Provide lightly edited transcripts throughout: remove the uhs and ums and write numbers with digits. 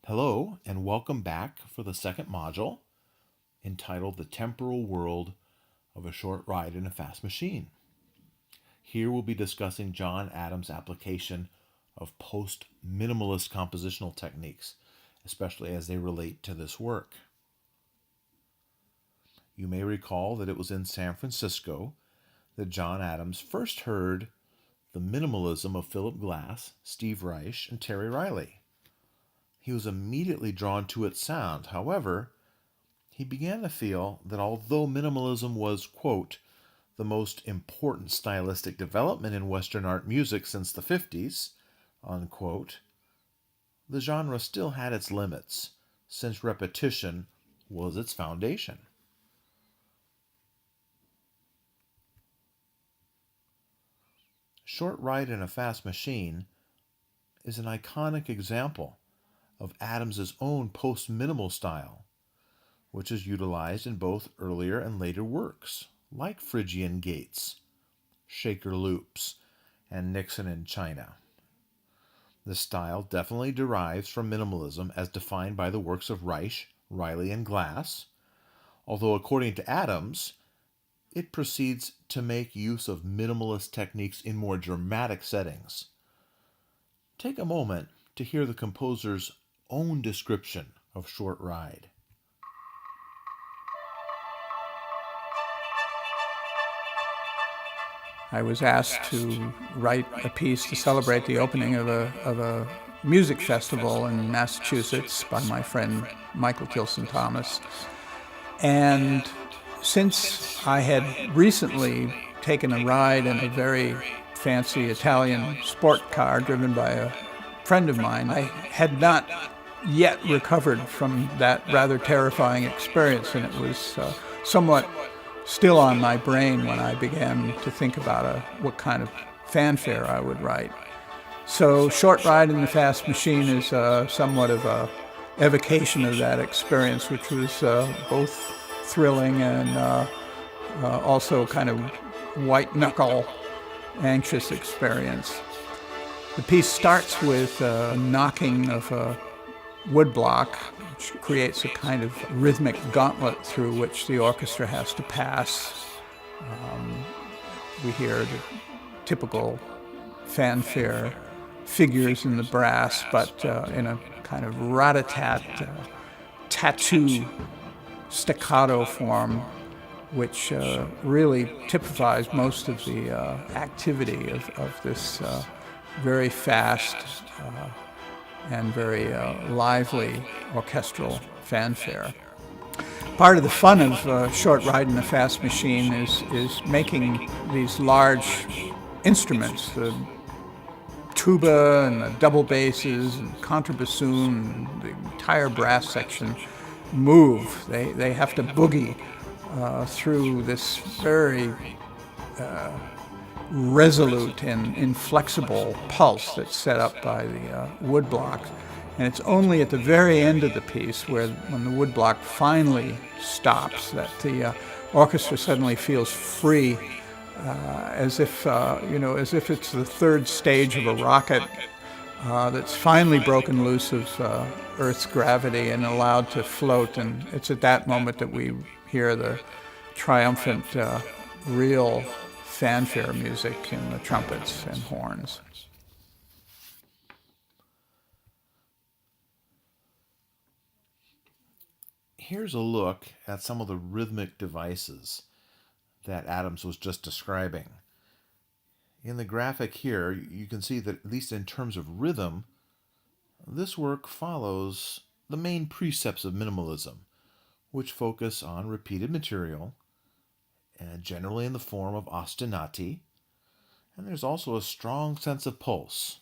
Hello, and welcome back for the second module entitled The Temporal World of a Short Ride in a Fast Machine. Here we'll be discussing John Adams' application of post-minimalist compositional techniques, especially as they relate to this work. You may recall that it was in San Francisco that John Adams first heard the minimalism of Philip Glass, Steve Reich, and Terry Riley. He was immediately drawn to its sound. However, he began to feel that although minimalism was, quote, the most important stylistic development in Western art music since the 50s, unquote, the genre still had its limits, since repetition was its foundation. Short Ride in a Fast Machine is an iconic example of Adams's own post-minimal style, which is utilized in both earlier and later works, like Phrygian Gates, Shaker Loops, and Nixon in China. The style definitely derives from minimalism as defined by the works of Reich, Riley, and Glass, although according to Adams, it proceeds to make use of minimalist techniques in more dramatic settings. Take a moment to hear the composer's own description of Short Ride. I was asked to write a piece to celebrate the opening of a music festival in Massachusetts by my friend Michael Tilson Thomas. And since I had recently taken a ride in a very fancy Italian sport car driven by a friend of mine, I had not yet recovered from that rather terrifying experience, and it was somewhat still on my brain when I began to think about what kind of fanfare I would write. So Short Ride in the Fast Machine is somewhat of a evocation of that experience, which was both thrilling and also kind of white-knuckle, anxious experience. The piece starts with a knocking of a woodblock, which creates a kind of rhythmic gauntlet through which the orchestra has to pass. We hear the typical fanfare figures in the brass, but in a kind of rat-a-tat, tattoo staccato form, which really typifies most of the activity of this very fast and very lively orchestral fanfare. Part of the fun of Short Ride in a Fast Machine is making these large instruments, the tuba and the double basses and contrabassoon, and the entire brass section move. They have to boogie through this very resolute and inflexible pulse that's set up by the woodblock. And it's only at the very end of the piece, when the woodblock finally stops, that the orchestra suddenly feels free, as if it's the third stage of a rocket that's finally broken loose of Earth's gravity and allowed to float. And it's at that moment that we hear the triumphant, real fanfare music in the trumpets and horns. Here's a look at some of the rhythmic devices that Adams was just describing. In the graphic here, you can see that, at least in terms of rhythm, this work follows the main precepts of minimalism, which focus on repeated material, and generally in the form of ostinati, and there's also a strong sense of pulse,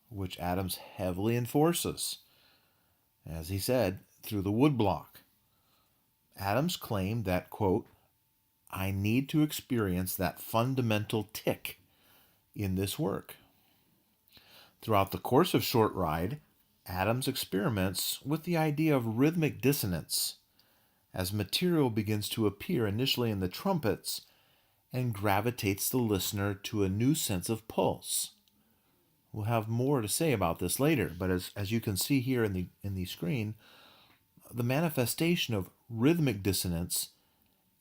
which Adams heavily enforces, as he said, through the woodblock. Adams claimed that, quote, I need to experience that fundamental tick in this work. Throughout the course of Short Ride, Adams experiments with the idea of rhythmic dissonance as material begins to appear initially in the trumpets and gravitates the listener to a new sense of pulse. We'll have more to say about this later, but as you can see here in the screen, the manifestation of rhythmic dissonance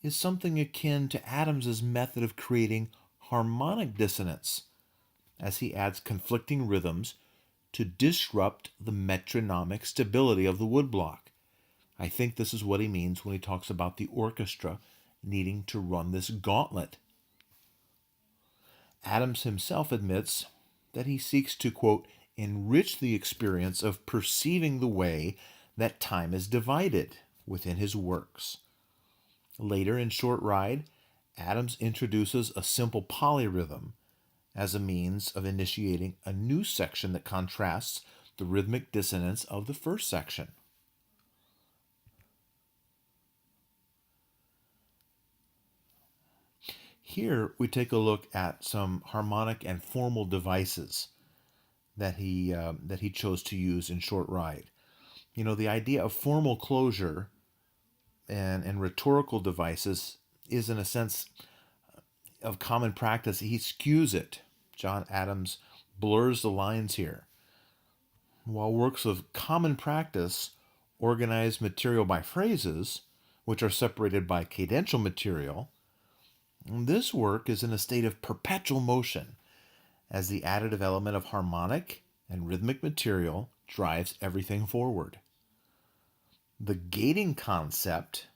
is something akin to Adams's method of creating harmonic dissonance, as he adds conflicting rhythms to disrupt the metronomic stability of the woodblock. I think this is what he means when he talks about the orchestra needing to run this gauntlet. Adams himself admits that he seeks to, quote, enrich the experience of perceiving the way that time is divided within his works. Later in Short Ride, Adams introduces a simple polyrhythm as a means of initiating a new section that contrasts the rhythmic dissonance of the first section. Here we take a look at some harmonic and formal devices that he chose to use in Short Ride. You know, the idea of formal closure and rhetorical devices is, in a sense, of common practice. He skews it. John Adams blurs the lines here. While works of common practice organize material by phrases, which are separated by cadential material, this work is in a state of perpetual motion as the additive element of harmonic and rhythmic material drives everything forward. The gating concept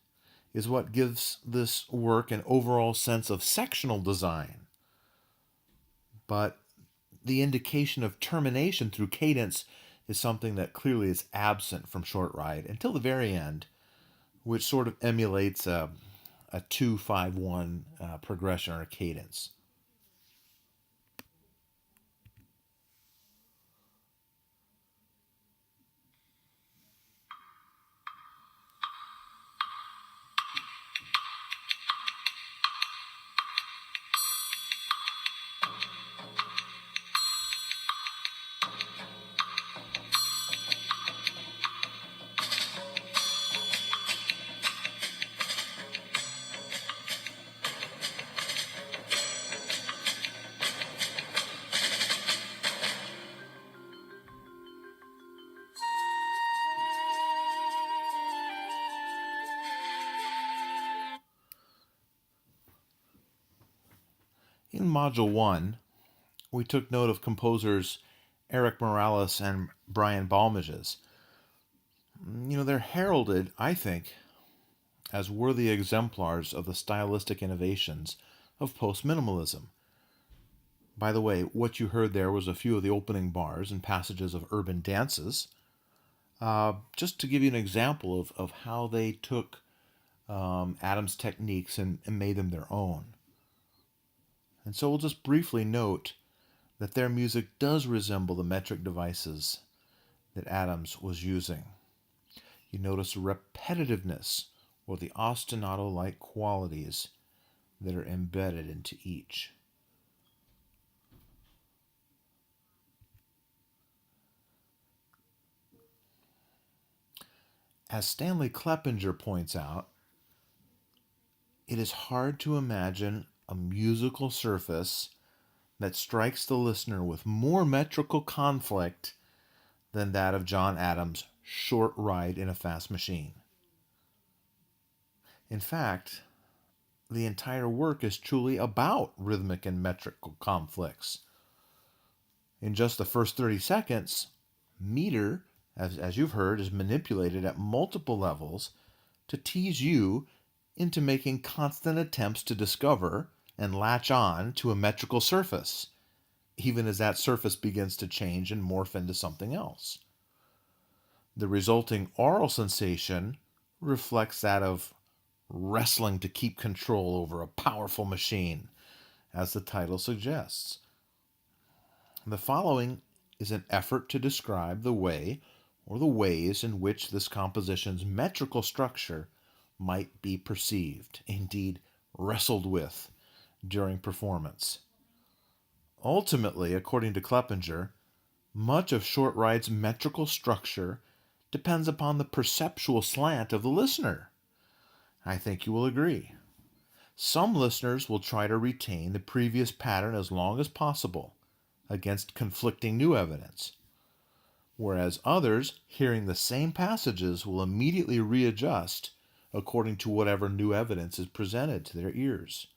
is what gives this work an overall sense of sectional design. But the indication of termination through cadence is something that clearly is absent from Short Ride until the very end, which sort of emulates a 2-5-1 progression or cadence. In Module 1, we took note of composers Eric Morales and Brian Balmages. You know, they're heralded, I think, as worthy exemplars of the stylistic innovations of post-minimalism. By the way, what you heard there was a few of the opening bars and passages of Urban Dances, just to give you an example of how they took Adams' techniques and made them their own. And so we'll just briefly note that their music does resemble the metric devices that Adams was using. You notice repetitiveness or the ostinato-like qualities that are embedded into each. As Stanley Kleppinger points out, it is hard to imagine a musical surface that strikes the listener with more metrical conflict than that of John Adams' Short Ride in a Fast Machine. In fact, the entire work is truly about rhythmic and metrical conflicts. In just the first 30 seconds, meter, as you've heard, is manipulated at multiple levels to tease you into making constant attempts to discover and latch on to a metrical surface, even as that surface begins to change and morph into something else. The resulting aural sensation reflects that of wrestling to keep control over a powerful machine, as the title suggests. The following is an effort to describe the way or the ways in which this composition's metrical structure might be perceived, indeed wrestled with, during performance. Ultimately, according to Kleppinger, much of Short Ride's metrical structure depends upon the perceptual slant of the listener. I think you will agree. Some listeners will try to retain the previous pattern as long as possible, against conflicting new evidence, whereas others, hearing the same passages, will immediately readjust according to whatever new evidence is presented to their ears.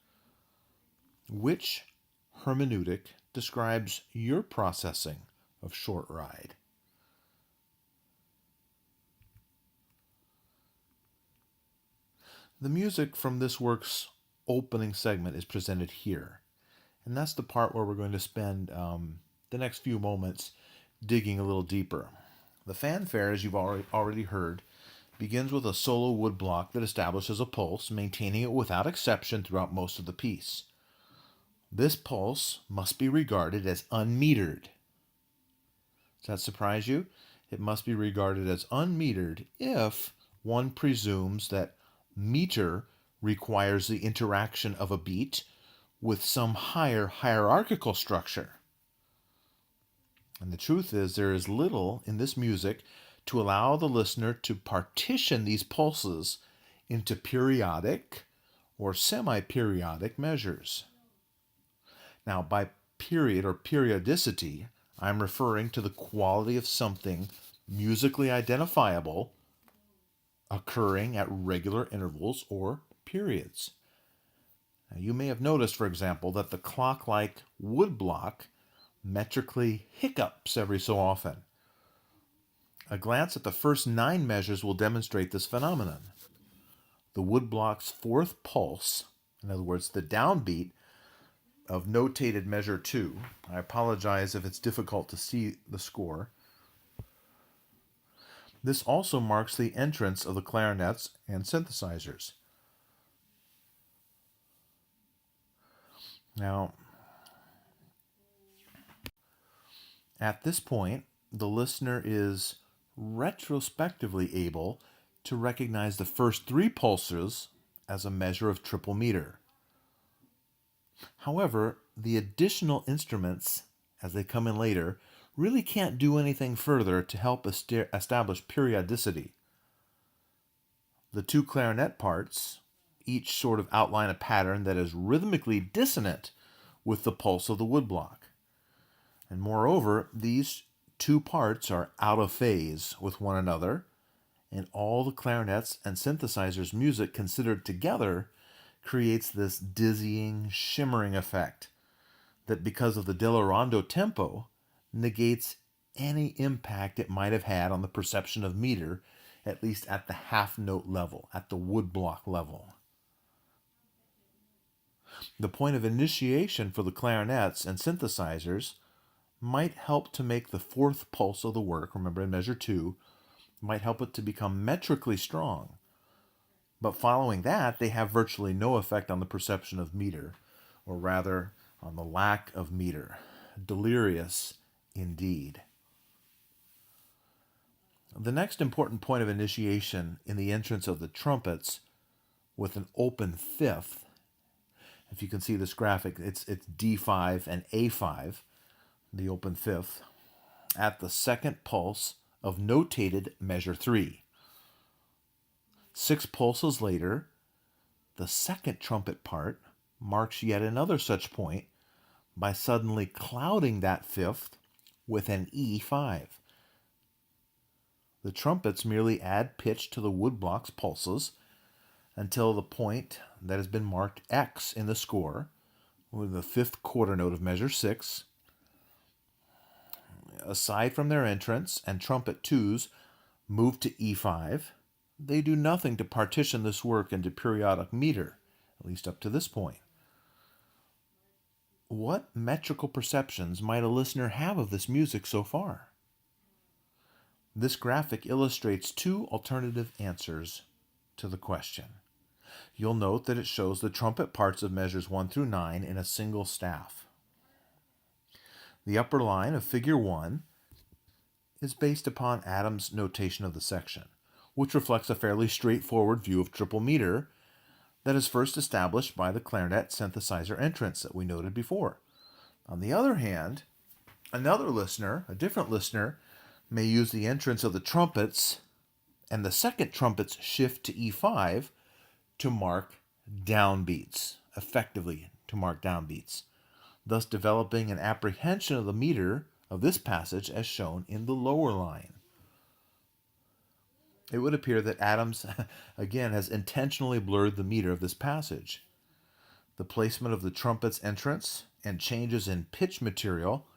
Which hermeneutic describes your processing of short ride? The music from this work's opening segment is presented here, and that's the part where we're going to spend the next few moments digging a little deeper. The fanfare, as you've already heard, begins with a solo wood block that establishes a pulse, maintaining it without exception throughout most of the piece. This pulse must be regarded as unmetered. Does that surprise you? It must be regarded as unmetered if one presumes that meter requires the interaction of a beat with some higher hierarchical structure. And the truth is, there is little in this music to allow the listener to partition these pulses into periodic or semi-periodic measures. Now, by period or periodicity, I'm referring to the quality of something musically identifiable occurring at regular intervals or periods. Now, you may have noticed, for example, that the clock-like wood block metrically hiccups every so often. A glance at the first 9 measures will demonstrate this phenomenon. The wood block's fourth pulse, in other words, the downbeat of notated measure 2, I apologize if it's difficult to see the score. This also marks the entrance of the clarinets and synthesizers. Now, at this point, the listener is retrospectively able to recognize the first 3 pulses as a measure of triple meter. However, the additional instruments, as they come in later, really can't do anything further to help establish periodicity. The 2 clarinet parts each sort of outline a pattern that is rhythmically dissonant with the pulse of the woodblock. And moreover, these 2 parts are out of phase with one another, and all the clarinets and synthesizers' music considered together creates this dizzying, shimmering effect that, because of the Delorando tempo, negates any impact it might have had on the perception of meter, at least at the half note level, at the woodblock level. The point of initiation for the clarinets and synthesizers might help to make the 4th pulse of the work, remember in measure 2, might help it to become metrically strong. But following that, they have virtually no effect on the perception of meter, or rather, on the lack of meter. Delirious indeed. The next important point of initiation in the entrance of the trumpets with an open 5th, if you can see this graphic, it's D5 and A5, the open 5th, at the 2nd pulse of notated measure 3. 6 pulses later, the 2nd trumpet part marks yet another such point by suddenly clouding that 5th with an E5. The trumpets merely add pitch to the woodblock's pulses until the point that has been marked X in the score, with the 5th quarter note of measure 6. Aside from their entrance and trumpet 2s move to E5, they do nothing to partition this work into periodic meter, at least up to this point. What metrical perceptions might a listener have of this music so far? This graphic illustrates 2 alternative answers to the question. You'll note that it shows the trumpet parts of measures 1 through 9 in a single staff. The upper line of figure 1 is based upon Adams' notation of the section, which reflects a fairly straightforward view of triple meter that is first established by the clarinet synthesizer entrance that we noted before. On the other hand, another listener, a different listener, may use the entrance of the trumpets and the 2nd trumpet's shift to E5 to mark downbeats, effectively to mark downbeats. thus developing an apprehension of the meter of this passage as shown in the lower line. It would appear that Adams, again, has intentionally blurred the meter of this passage. The placement of the trumpet's entrance and changes in pitch material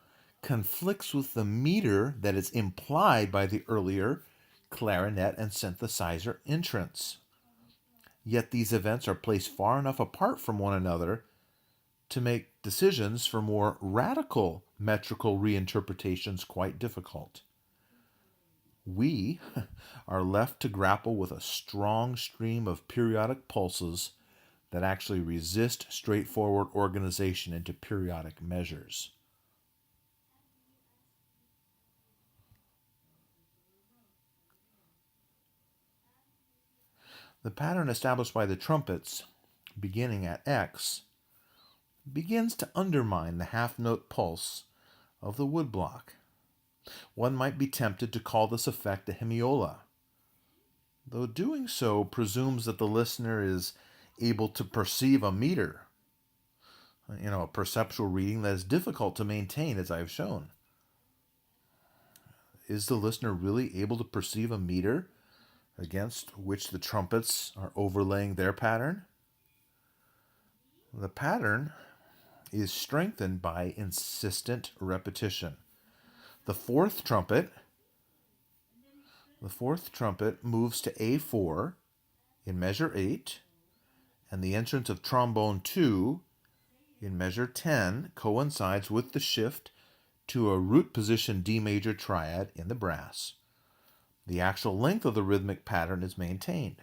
conflicts with the meter that is implied by the earlier clarinet and synthesizer entrance. Yet these events are placed far enough apart from one another to make decisions for more radical metrical reinterpretations quite difficult. We are left to grapple with a strong stream of periodic pulses that actually resist straightforward organization into periodic measures. The pattern established by the trumpets, beginning at X, begins to undermine the half-note pulse of the woodblock. One might be tempted to call this effect a hemiola, though doing so presumes that the listener is able to perceive a meter, a perceptual reading that is difficult to maintain, as I've shown. Is the listener really able to perceive a meter against which the trumpets are overlaying their pattern? The pattern is strengthened by insistent repetition. The fourth trumpet moves to A4 in measure 8, and the entrance of trombone 2 in measure 10 coincides with the shift to a root position D major triad in the brass. The actual length of the rhythmic pattern is maintained.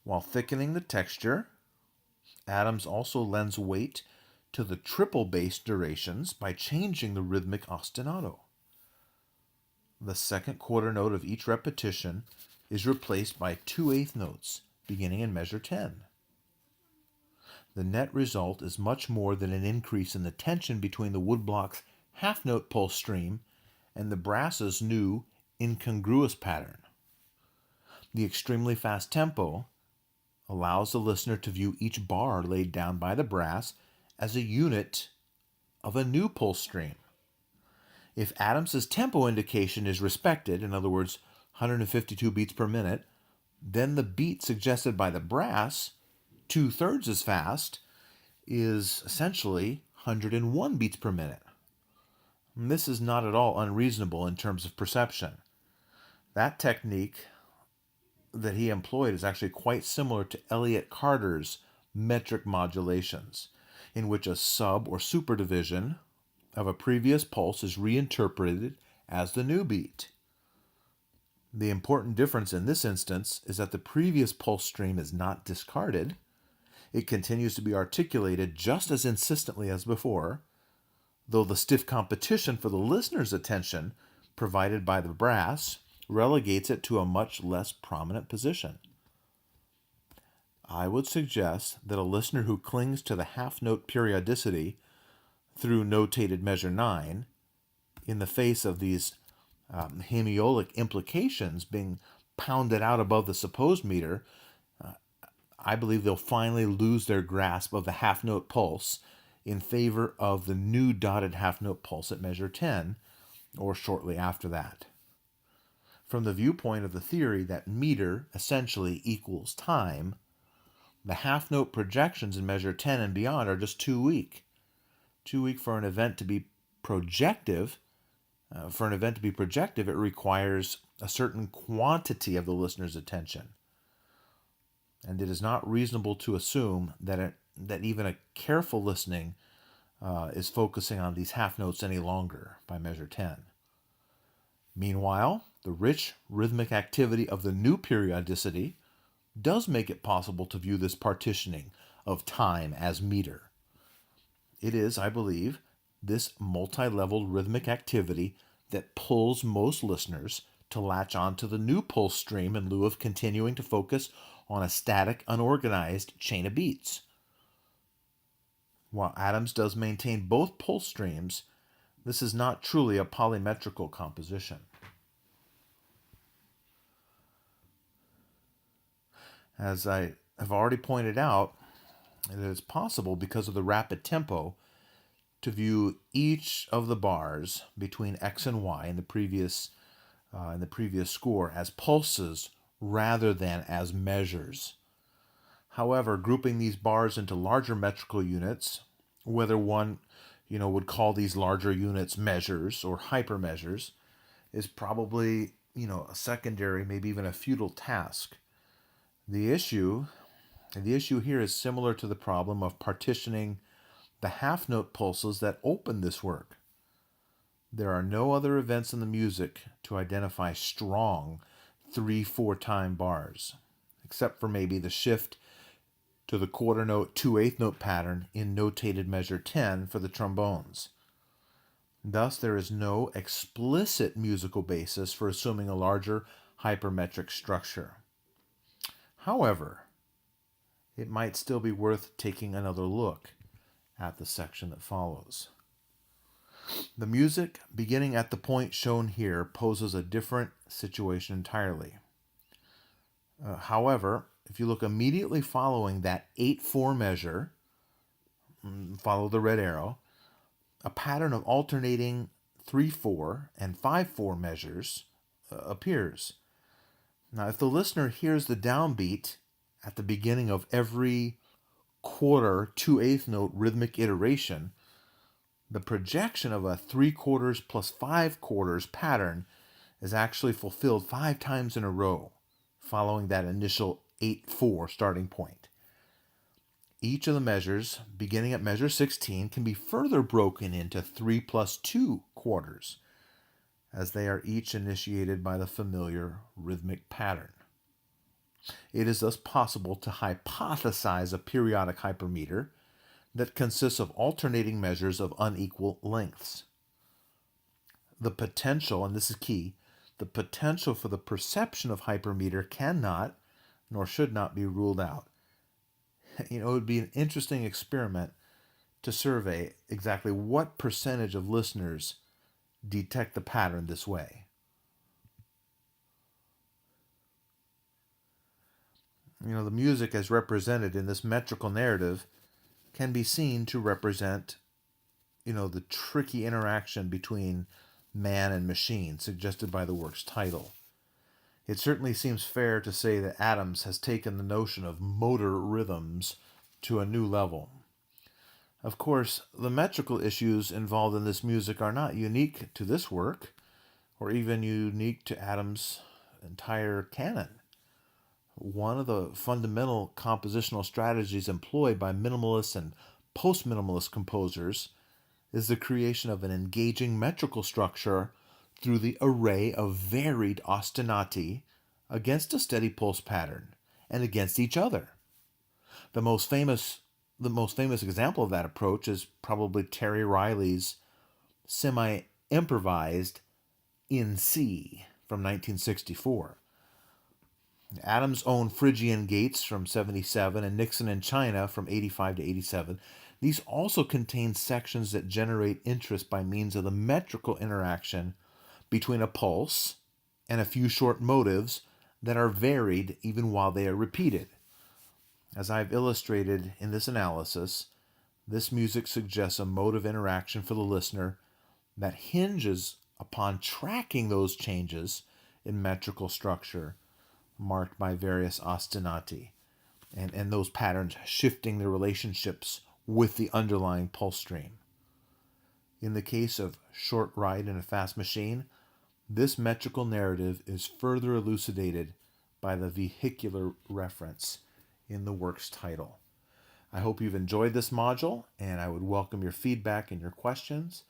While thickening the texture, Adams also lends weight to the triple bass durations by changing the rhythmic ostinato. The second quarter note of each repetition is replaced by 2/8 notes, beginning in measure 10. The net result is much more than an increase in the tension between the woodblock's half-note pulse stream and the brass's new incongruous pattern. The extremely fast tempo allows the listener to view each bar laid down by the brass as a unit of a new pulse stream. If Adams's tempo indication is respected, in other words, 152 beats per minute, then the beat suggested by the brass, 2/3 as fast, is essentially 101 beats per minute. And this is not at all unreasonable in terms of perception. That technique that he employed is actually quite similar to Elliott Carter's metric modulations, in which a sub or superdivision of a previous pulse is reinterpreted as the new beat. The important difference in this instance is that the previous pulse stream is not discarded. It continues to be articulated just as insistently as before, though the stiff competition for the listener's attention provided by the brass relegates it to a much less prominent position. I would suggest that a listener who clings to the half-note periodicity through notated measure 9, in the face of these hemiolic implications being pounded out above the supposed meter, I believe they'll finally lose their grasp of the half-note pulse in favor of the new dotted half-note pulse at measure 10, or shortly after that. From the viewpoint of the theory that meter essentially equals time, the half-note projections in measure 10 and beyond are just too weak. Too weak for an event to be projective. It requires a certain quantity of the listener's attention. And it is not reasonable to assume that even a careful listening is focusing on these half notes any longer by measure 10. Meanwhile, the rich rhythmic activity of the new periodicity does make it possible to view this partitioning of time as meter. It is, I believe, this multi-leveled rhythmic activity that pulls most listeners to latch on to the new pulse stream in lieu of continuing to focus on a static, unorganized chain of beats. While Adams does maintain both pulse streams, this is not truly a polymetrical composition. As I have already pointed out, And it is possible, because of the rapid tempo, to view each of the bars between X and Y in the previous score as pulses rather than as measures. However, grouping these bars into larger metrical units, whether one would call these larger units measures or hypermeasures, is probably a secondary, maybe even a futile task. The issue here is similar to the problem of partitioning the half note pulses that open this work. There are no other events in the music to identify strong 3/4 time bars, except for maybe the shift to the quarter note 2/8 note pattern in notated measure 10 for the trombones. Thus, there is no explicit musical basis for assuming a larger hypermetric structure. However, it might still be worth taking another look at the section that follows. The music, beginning at the point shown here, poses a different situation entirely. However, if you look immediately following that 8/4 measure, follow the red arrow, a pattern of alternating 3/4 and 5/4 measures appears. Now, if the listener hears the downbeat at the beginning of every quarter 2/8 note rhythmic iteration, the projection of a 3/4 plus 5/4 pattern is actually fulfilled 5 times in a row, following that initial 8/4 starting point. Each of the measures, beginning at measure 16, can be further broken into 3 plus 2 quarters, as they are each initiated by the familiar rhythmic pattern. It is thus possible to hypothesize a periodic hypermeter that consists of alternating measures of unequal lengths. The potential, and this is key, the potential for the perception of hypermeter cannot nor should not be ruled out. It would be an interesting experiment to survey exactly what percentage of listeners detect the pattern this way. The music as represented in this metrical narrative can be seen to represent, the tricky interaction between man and machine suggested by the work's title. It certainly seems fair to say that Adams has taken the notion of motor rhythms to a new level. Of course, the metrical issues involved in this music are not unique to this work, or even unique to Adams' entire canon. One of the fundamental compositional strategies employed by minimalist and post-minimalist composers is the creation of an engaging metrical structure through the array of varied ostinati against a steady pulse pattern and against each other. The most famous example of that approach is probably Terry Riley's semi-improvised In C from 1964. Adams' own Phrygian Gates from 77 and Nixon in China from 85 to 87. These also contain sections that generate interest by means of the metrical interaction between a pulse and a few short motives that are varied even while they are repeated. As I've illustrated in this analysis, this music suggests a mode of interaction for the listener that hinges upon tracking those changes in metrical structure marked by various ostinati, and those patterns shifting the relationships with the underlying pulse stream. In the case of Short Ride in a Fast Machine, this metrical narrative is further elucidated by the vehicular reference in the work's title. I hope you've enjoyed this module, and I would welcome your feedback and your questions.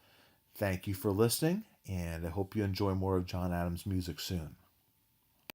Thank you for listening, and I hope you enjoy more of John Adams' music soon.